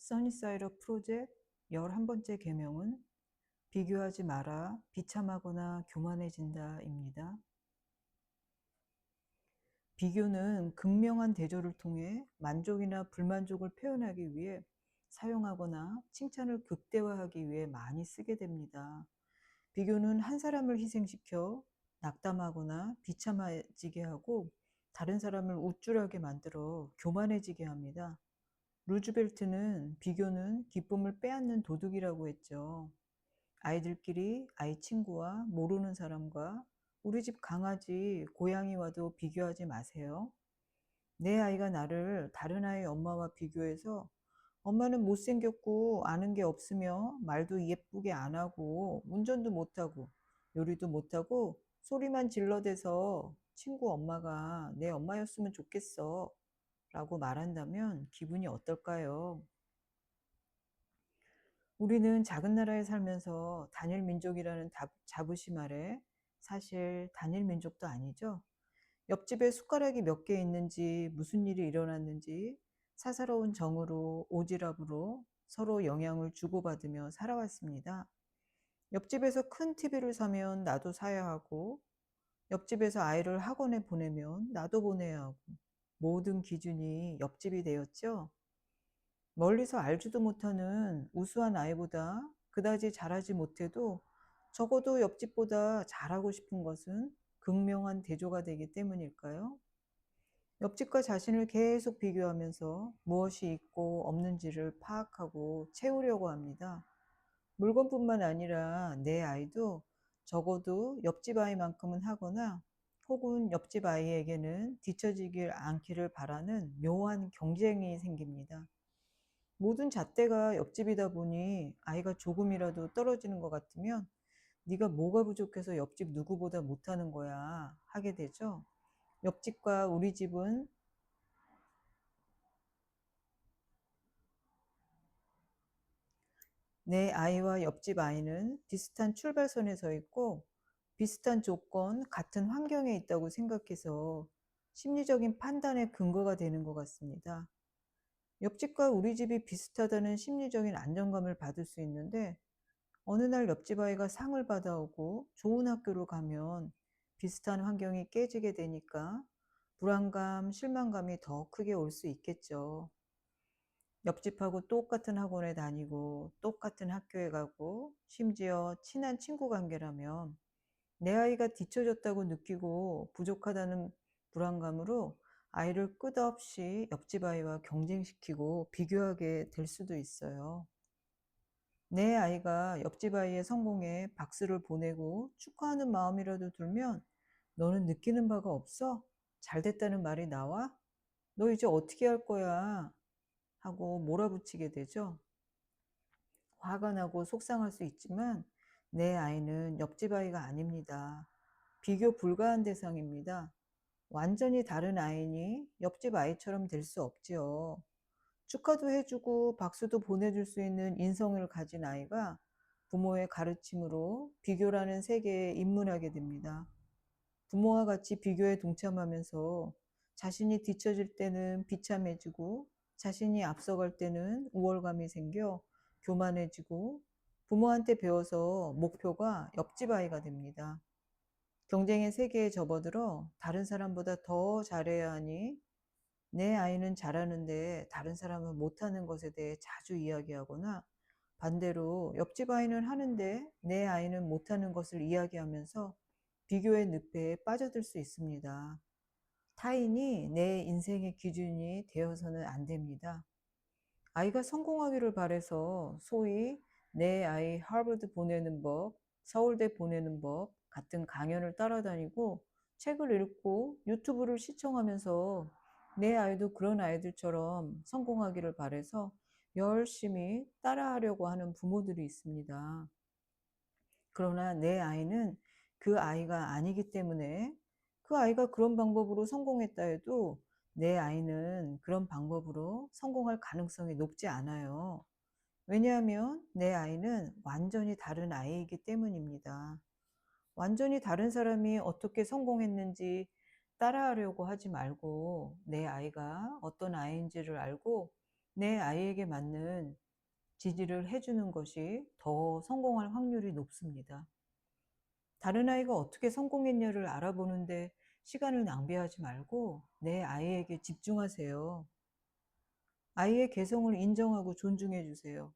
써니사이드 프로젝트 11번째 계명은 비교하지 마라, 비참하거나 교만해진다입니다. 비교는 극명한 대조를 통해 만족이나 불만족을 표현하기 위해 사용하거나 칭찬을 극대화하기 위해 많이 쓰게 됩니다. 비교는 한 사람을 희생시켜 낙담하거나 비참해지게 하고 다른 사람을 우쭐하게 만들어 교만해지게 합니다. 루즈벨트는 비교는 기쁨을 빼앗는 도둑이라고 했죠. 아이들끼리 아이 친구와 모르는 사람과 우리 집 강아지, 고양이와도 비교하지 마세요. 내 아이가 나를 다른 아이 엄마와 비교해서 엄마는 못생겼고 아는 게 없으며 말도 예쁘게 안 하고 운전도 못하고 요리도 못하고 소리만 질러대서 친구 엄마가 내 엄마였으면 좋겠어 라고 말한다면 기분이 어떨까요? 우리는 작은 나라에 살면서 단일 민족이라는 자부심 아래 사실 단일 민족도 아니죠. 옆집에 숟가락이 몇 개 있는지, 무슨 일이 일어났는지 사사로운 정으로, 오지랖으로 서로 영향을 주고받으며 살아왔습니다. 옆집에서 큰 TV를 사면 나도 사야 하고, 옆집에서 아이를 학원에 보내면 나도 보내야 하고, 모든 기준이 옆집이 되었죠. 멀리서 알지도 못하는 우수한 아이보다 그다지 잘하지 못해도 적어도 옆집보다 잘하고 싶은 것은 극명한 대조가 되기 때문일까요? 옆집과 자신을 계속 비교하면서 무엇이 있고 없는지를 파악하고 채우려고 합니다. 물건뿐만 아니라 내 아이도 적어도 옆집 아이만큼은 하거나 혹은 옆집 아이에게는 뒤처지길 않기를 바라는 묘한 경쟁이 생깁니다. 모든 잣대가 옆집이다 보니 아이가 조금이라도 떨어지는 것 같으면 네가 뭐가 부족해서 옆집 누구보다 못하는 거야 하게 되죠. 옆집과 우리 집은 내 아이와 옆집 아이는 비슷한 출발선에 서 있고 비슷한 조건, 같은 환경에 있다고 생각해서 심리적인 판단의 근거가 되는 것 같습니다. 옆집과 우리 집이 비슷하다는 심리적인 안정감을 받을 수 있는데 어느 날 옆집 아이가 상을 받아오고 좋은 학교로 가면 비슷한 환경이 깨지게 되니까 불안감, 실망감이 더 크게 올 수 있겠죠. 옆집하고 똑같은 학원에 다니고 똑같은 학교에 가고 심지어 친한 친구 관계라면 내 아이가 뒤처졌다고 느끼고 부족하다는 불안감으로 아이를 끝없이 옆집 아이와 경쟁시키고 비교하게 될 수도 있어요. 내 아이가 옆집 아이의 성공에 박수를 보내고 축하하는 마음이라도 들면 너는 느끼는 바가 없어? 잘 됐다는 말이 나와? 너 이제 어떻게 할 거야? 하고 몰아붙이게 되죠. 화가 나고 속상할 수 있지만 내 아이는 옆집 아이가 아닙니다. 비교 불가한 대상입니다. 완전히 다른 아이니 옆집 아이처럼 될 수 없지요. 축하도 해주고 박수도 보내줄 수 있는 인성을 가진 아이가 부모의 가르침으로 비교라는 세계에 입문하게 됩니다. 부모와 같이 비교에 동참하면서 자신이 뒤처질 때는 비참해지고 자신이 앞서갈 때는 우월감이 생겨 교만해지고 부모한테 배워서 목표가 옆집 아이가 됩니다. 경쟁의 세계에 접어들어 다른 사람보다 더 잘해야 하니 내 아이는 잘하는데 다른 사람은 못하는 것에 대해 자주 이야기하거나 반대로 옆집 아이는 하는데 내 아이는 못하는 것을 이야기하면서 비교의 늪에 빠져들 수 있습니다. 타인이 내 인생의 기준이 되어서는 안 됩니다. 아이가 성공하기를 바래서 소위 내 아이 하버드 보내는 법, 서울대 보내는 법 같은 강연을 따라다니고 책을 읽고 유튜브를 시청하면서 내 아이도 그런 아이들처럼 성공하기를 바래서 열심히 따라하려고 하는 부모들이 있습니다. 그러나 내 아이는 그 아이가 아니기 때문에 그 아이가 그런 방법으로 성공했다 해도 내 아이는 그런 방법으로 성공할 가능성이 높지 않아요. 왜냐하면 내 아이는 완전히 다른 아이이기 때문입니다. 완전히 다른 사람이 어떻게 성공했는지 따라하려고 하지 말고 내 아이가 어떤 아이인지를 알고 내 아이에게 맞는 지지를 해주는 것이 더 성공할 확률이 높습니다. 다른 아이가 어떻게 성공했냐를 알아보는데 시간을 낭비하지 말고 내 아이에게 집중하세요. 아이의 개성을 인정하고 존중해 주세요.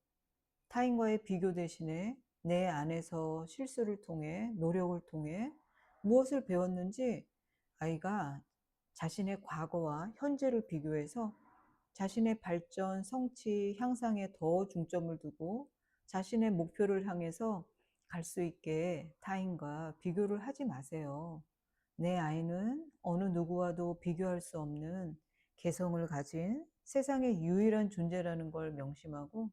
타인과의 비교 대신에 내 안에서 실수를 통해, 노력을 통해 무엇을 배웠는지 아이가 자신의 과거와 현재를 비교해서 자신의 발전, 성취, 향상에 더 중점을 두고 자신의 목표를 향해서 갈 수 있게 타인과 비교를 하지 마세요. 내 아이는 어느 누구와도 비교할 수 없는 개성을 가진 세상의 유일한 존재라는 걸 명심하고,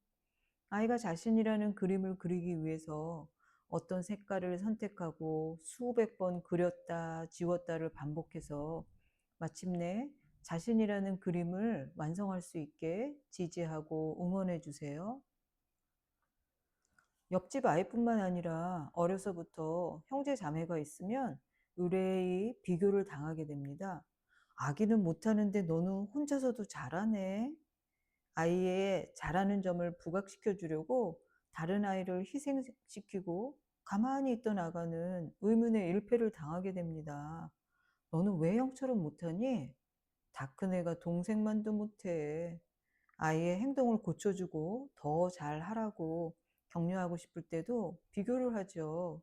아이가 자신이라는 그림을 그리기 위해서 어떤 색깔을 선택하고 수백 번 그렸다 지웠다를 반복해서 마침내 자신이라는 그림을 완성할 수 있게 지지하고 응원해 주세요. 옆집 아이뿐만 아니라 어려서부터 형제 자매가 있으면 의뢰의 비교를 당하게 됩니다. 아기는 못하는데 너는 혼자서도 잘하네. 아이의 잘하는 점을 부각시켜 주려고 다른 아이를 희생시키고 가만히 있던 아가는 의문의 일패를 당하게 됩니다. 너는 왜 형처럼 못하니? 다 큰 애가 동생만도 못해. 아이의 행동을 고쳐주고 더 잘하라고 격려하고 싶을 때도 비교를 하죠.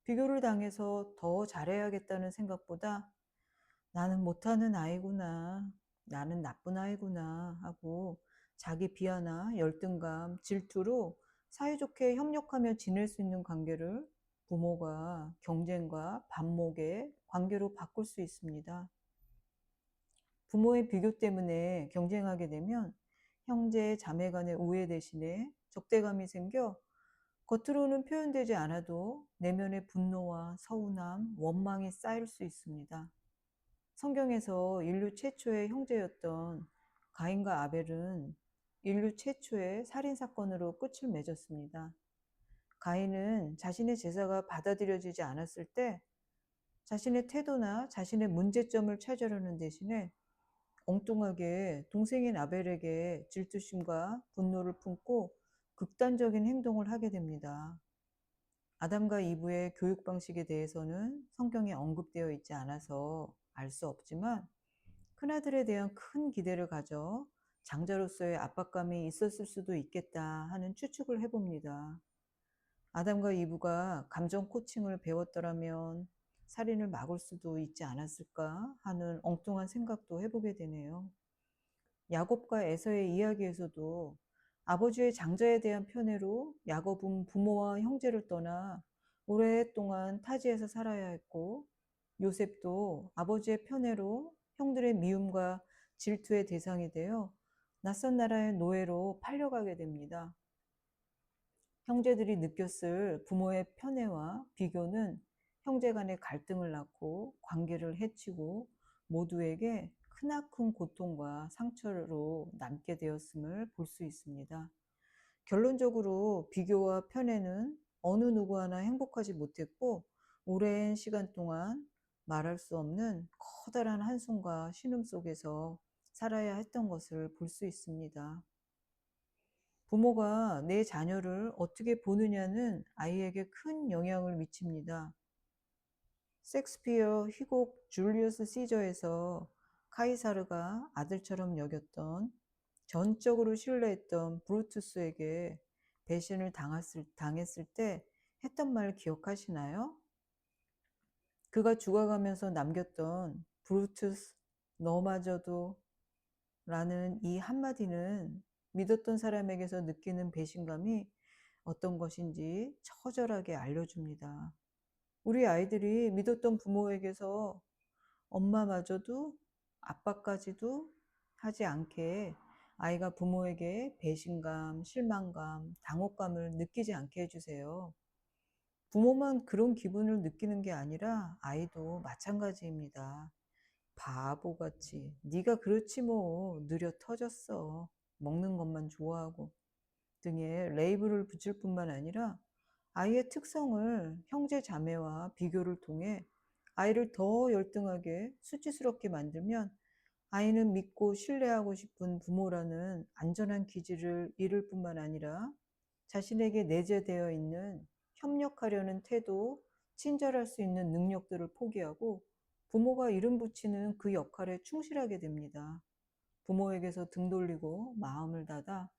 비교를 당해서 더 잘해야겠다는 생각보다 나는 못하는 아이구나, 나는 나쁜 아이구나 하고 자기 비하나 열등감, 질투로 사이좋게 협력하며 지낼 수 있는 관계를 부모가 경쟁과 반목의 관계로 바꿀 수 있습니다. 부모의 비교 때문에 경쟁하게 되면 형제, 자매 간의 우애 대신에 적대감이 생겨 겉으로는 표현되지 않아도 내면의 분노와 서운함, 원망이 쌓일 수 있습니다. 성경에서 인류 최초의 형제였던 가인과 아벨은 인류 최초의 살인사건으로 끝을 맺었습니다. 가인은 자신의 제사가 받아들여지지 않았을 때 자신의 태도나 자신의 문제점을 찾으려는 대신에 엉뚱하게 동생인 아벨에게 질투심과 분노를 품고 극단적인 행동을 하게 됩니다. 아담과 이브의 교육 방식에 대해서는 성경에 언급되어 있지 않아서 알 수 없지만 큰아들에 대한 큰 기대를 가져 장자로서의 압박감이 있었을 수도 있겠다 하는 추측을 해봅니다. 아담과 이브가 감정 코칭을 배웠더라면 살인을 막을 수도 있지 않았을까 하는 엉뚱한 생각도 해보게 되네요. 야곱과 에서의 이야기에서도 아버지의 장자에 대한 편애로 야곱은 부모와 형제를 떠나 오랫동안 타지에서 살아야 했고, 요셉도 아버지의 편애로 형들의 미움과 질투의 대상이 되어 낯선 나라의 노예로 팔려가게 됩니다. 형제들이 느꼈을 부모의 편애와 비교는 형제 간의 갈등을 낳고 관계를 해치고 모두에게 크나큰 고통과 상처로 남게 되었음을 볼 수 있습니다. 결론적으로 비교와 편애는 어느 누구 하나 행복하지 못했고, 오랜 시간 동안 말할 수 없는 커다란 한숨과 신음 속에서 살아야 했던 것을 볼 수 있습니다. 부모가 내 자녀를 어떻게 보느냐는 아이에게 큰 영향을 미칩니다. 섹스피어 희곡 줄리어스 시저에서 카이사르가 아들처럼 여겼던, 전적으로 신뢰했던 브루투스에게 배신을 당했을 때 했던 말 기억하시나요? 그가 죽어가면서 남겼던 브루투스, 너마저도 라는 이 한마디는 믿었던 사람에게서 느끼는 배신감이 어떤 것인지 처절하게 알려줍니다. 우리 아이들이 믿었던 부모에게서 엄마마저도 아빠까지도 하지 않게 아이가 부모에게 배신감, 실망감, 당혹감을 느끼지 않게 해주세요. 부모만 그런 기분을 느끼는 게 아니라 아이도 마찬가지입니다. 바보같이 네가 그렇지 뭐 느려 터졌어. 먹는 것만 좋아하고 등의 레이블을 붙일 뿐만 아니라 아이의 특성을 형제 자매와 비교를 통해 아이를 더 열등하게 수치스럽게 만들면 아이는 믿고 신뢰하고 싶은 부모라는 안전한 기질을 잃을 뿐만 아니라 자신에게 내재되어 있는 협력하려는 태도, 친절할 수 있는 능력들을 포기하고 부모가 이름 붙이는 그 역할에 충실하게 됩니다. 부모에게서 등 돌리고 마음을 닫아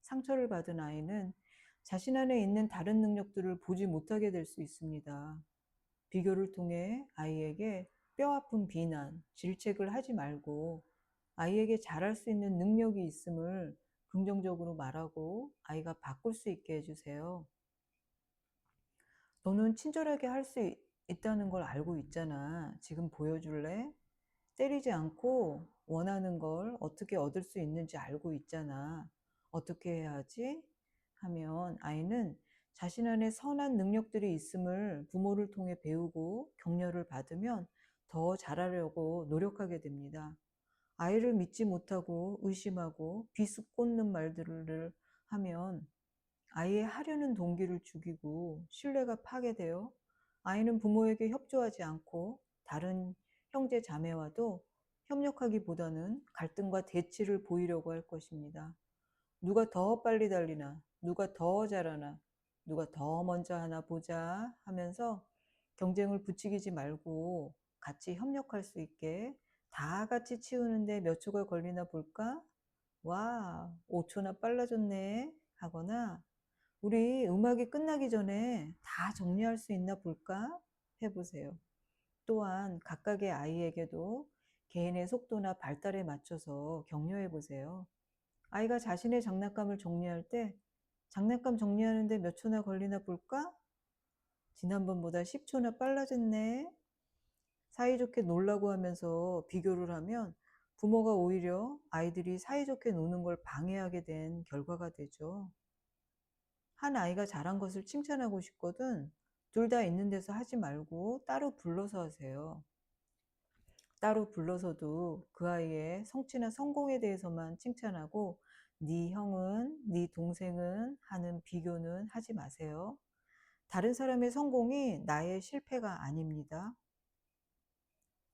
상처를 받은 아이는 자신 안에 있는 다른 능력들을 보지 못하게 될 수 있습니다. 비교를 통해 아이에게 뼈아픈 비난, 질책을 하지 말고 아이에게 잘할 수 있는 능력이 있음을 긍정적으로 말하고 아이가 바꿀 수 있게 해주세요. 너는 친절하게 할 수 있다는 걸 알고 있잖아. 지금 보여줄래? 때리지 않고 원하는 걸 어떻게 얻을 수 있는지 알고 있잖아. 어떻게 해야 하지? 하면 아이는 자신 안에 선한 능력들이 있음을 부모를 통해 배우고 격려를 받으면 더 잘하려고 노력하게 됩니다. 아이를 믿지 못하고 의심하고 비수꽂는 말들을 하면 아이의 하려는 동기를 죽이고 신뢰가 파괴되어 아이는 부모에게 협조하지 않고 다른 형제 자매와도 협력하기보다는 갈등과 대치를 보이려고 할 것입니다. 누가 더 빨리 달리나, 누가 더 잘하나, 누가 더 먼저 하나 보자 하면서 경쟁을 부추기지 말고 같이 협력할 수 있게 다 같이 치우는데 몇 초가 걸리나 볼까? 와, 5초나 빨라졌네 하거나 우리 음악이 끝나기 전에 다 정리할 수 있나 볼까? 해보세요. 또한 각각의 아이에게도 개인의 속도나 발달에 맞춰서 격려해 보세요. 아이가 자신의 장난감을 정리할 때 장난감 정리하는데 몇 초나 걸리나 볼까? 지난번보다 10초나 빨라졌네. 사이좋게 놀라고 하면서 비교를 하면 부모가 오히려 아이들이 사이좋게 노는 걸 방해하게 된 결과가 되죠. 한 아이가 잘한 것을 칭찬하고 싶거든 둘 다 있는 데서 하지 말고 따로 불러서 하세요. 따로 불러서도 그 아이의 성취나 성공에 대해서만 칭찬하고 네 형은, 네 동생은 하는 비교는 하지 마세요. 다른 사람의 성공이 나의 실패가 아닙니다.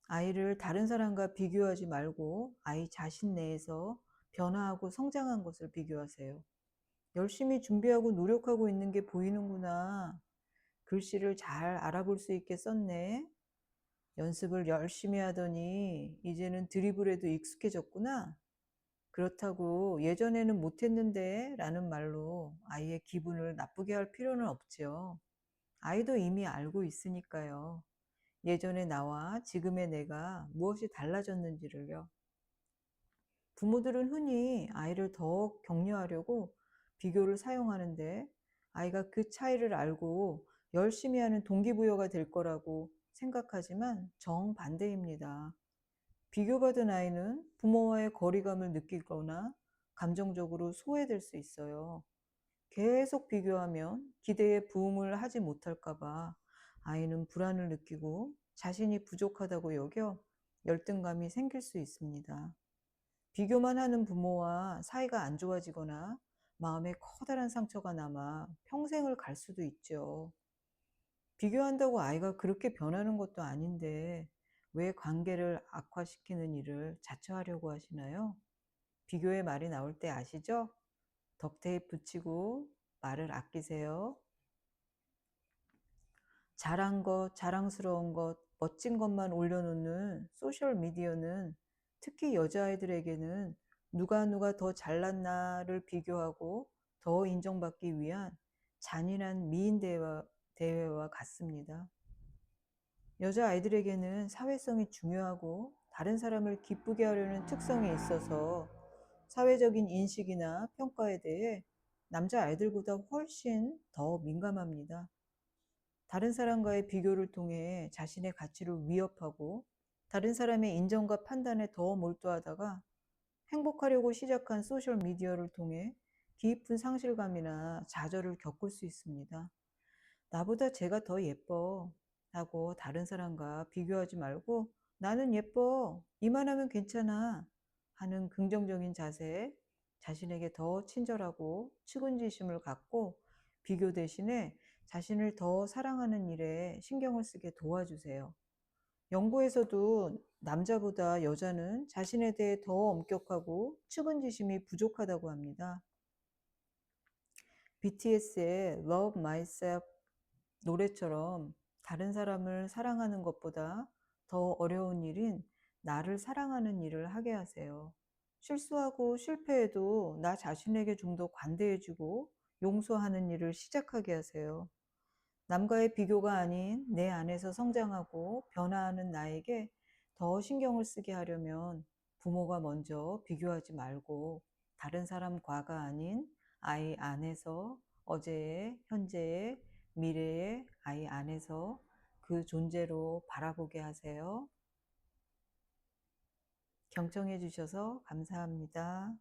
아이를 다른 사람과 비교하지 말고 아이 자신 내에서 변화하고 성장한 것을 비교하세요. 열심히 준비하고 노력하고 있는 게 보이는구나. 글씨를 잘 알아볼 수 있게 썼네. 연습을 열심히 하더니 이제는 드리블에도 익숙해졌구나. 그렇다고 예전에는 못했는데 라는 말로 아이의 기분을 나쁘게 할 필요는 없죠. 아이도 이미 알고 있으니까요. 예전의 나와 지금의 내가 무엇이 달라졌는지를요. 부모들은 흔히 아이를 더 격려하려고 비교를 사용하는데 아이가 그 차이를 알고 열심히 하는 동기부여가 될 거라고 생각하지만 정반대입니다. 비교받은 아이는 부모와의 거리감을 느끼거나 감정적으로 소외될 수 있어요. 계속 비교하면 기대에 부응을 하지 못할까봐 아이는 불안을 느끼고 자신이 부족하다고 여겨 열등감이 생길 수 있습니다. 비교만 하는 부모와 사이가 안 좋아지거나 마음에 커다란 상처가 남아 평생을 갈 수도 있죠. 비교한다고 아이가 그렇게 변하는 것도 아닌데 왜 관계를 악화시키는 일을 자처하려고 하시나요? 비교의 말이 나올 때 아시죠? 덕테이프 붙이고 말을 아끼세요. 잘한 것, 자랑스러운 것, 멋진 것만 올려놓는 소셜미디어는 특히 여자아이들에게는 누가 더 잘났나를 비교하고 더 인정받기 위한 잔인한 미인 대회와 같습니다. 여자아이들에게는 사회성이 중요하고 다른 사람을 기쁘게 하려는 특성이 있어서 사회적인 인식이나 평가에 대해 남자아이들보다 훨씬 더 민감합니다. 다른 사람과의 비교를 통해 자신의 가치를 위협하고 다른 사람의 인정과 판단에 더 몰두하다가 행복하려고 시작한 소셜미디어를 통해 깊은 상실감이나 좌절을 겪을 수 있습니다. 나보다 쟤가 더 예뻐 하고 다른 사람과 비교하지 말고 나는 예뻐, 이만하면 괜찮아 하는 긍정적인 자세, 자신에게 더 친절하고 측은지심을 갖고 비교 대신에 자신을 더 사랑하는 일에 신경을 쓰게 도와주세요. 연구에서도 남자보다 여자는 자신에 대해 더 엄격하고 측은지심이 부족하다고 합니다. BTS의 Love Myself 노래처럼 다른 사람을 사랑하는 것보다 더 어려운 일인 나를 사랑하는 일을 하게 하세요. 실수하고 실패해도 나 자신에게 좀 더 관대해지고 용서하는 일을 시작하게 하세요. 남과의 비교가 아닌 내 안에서 성장하고 변화하는 나에게 더 신경을 쓰게 하려면 부모가 먼저 비교하지 말고 다른 사람과가 아닌 아이 안에서 어제의, 현재의, 미래의 아이 안에서 그 존재로 바라보게 하세요. 경청해 주셔서 감사합니다.